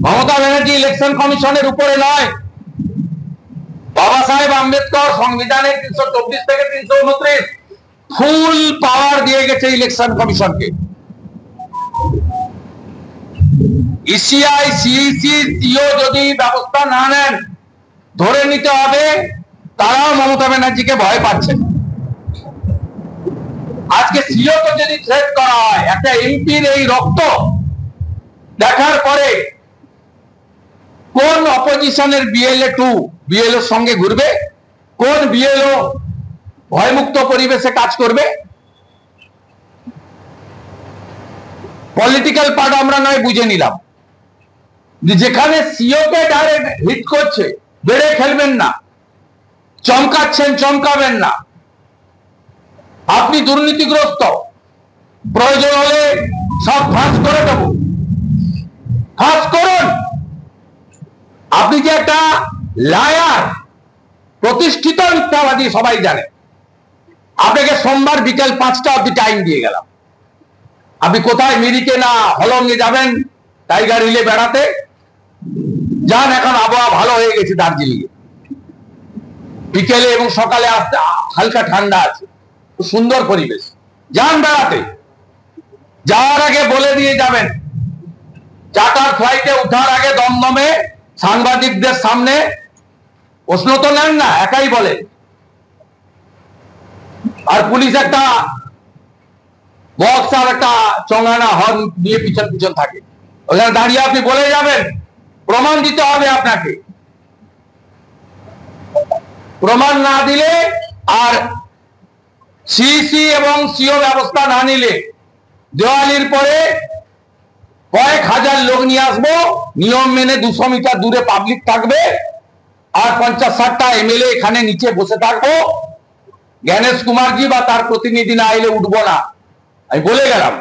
Mamata Banerjee election কমিশনের উপরে নয়, বাবা সাহেব আম্বেদকর সংবিধানের 324 থেকে 329 ফুল পাওয়ার দিয়ে গেছে ইলেকশন কমিশনকে। ইসিআই, সিইসি, সিও যদি ব্যবস্থা না নেন, ধরে নিতে হবে তারাও মমতা ব্যানার্জিকে ভয় পাচ্ছেন। আজকে সিও কে যদি থ্রেট করা হয়, একটা এমপির এই রক্ত দেখার পরে কোন অপোজিশনের বিএলও সঙ্গে ঘুরবে? কোন বিএলও ভয়মুক্ত পরিবেশে কাজ করবে? পলিটিক্যাল পার্ট আমরা নয় বুঝে নিলাম, যেখানে সিও কে ডাইরেক্ট হিট করছে, বেড়ে খেলবেন না, চমকাচ্ছেন, চমকাবেন না। আপনি দুর্নীতিগ্রস্ত, প্রয়োজন হলে সব ফাঁস করে দেব, ফাঁস করুন। আপনি যে একটা লায়ার, প্রতিষ্ঠিত মিথ্যাবাদী সবাই জানে। আপনাকে সোমবার বিকেল 5টা অব্দি টাইম দিয়ে গেলাম। আপনি কোথায় মিরিকে না হলঙ্গে যাবেন টাইগার হিলে বেড়াতে যান। এখন আবহাওয়া ভালো হয়ে গেছে দার্জিলিং এ, বিকেলে এবং সকালে আসতে হালকা ঠান্ডা আছে, সুন্দর পরিবেশ, যান বেড়াতে। যাওয়ার আগে বলে দিয়ে যাবেন, চার্টার ফ্লাইটে উঠার আগে দমদমে সাংবাদিকদের সামনে প্রশ্ন তো নেন না, একাই বলে। আর পুলিশ একটা বক্স আর একটা চঙ্গানা হর্ন নিয়ে পিছন পিছন থাকে, ওখানে দাঁড়িয়ে আপনি বলে যাবেন। প্রমাণ দিতে হবে আপনাকে, প্রমাণ না দিলে আর সিসি এবং সিও ব্যবস্থা না নিলে দেওয়ালির পরে কয়েক হাজার লোক নিয়ে আসবো, নিয়ম মেনে 200 মিটার দূরে পাবলিক থাকবে, আর 50-60টা এমএলএ এখানে নিচে বসে থাকবো। জ্ঞানেশ কুমারজি বা তার প্রতিনিধি না এলে উঠবো না, আমি বলে গেলাম।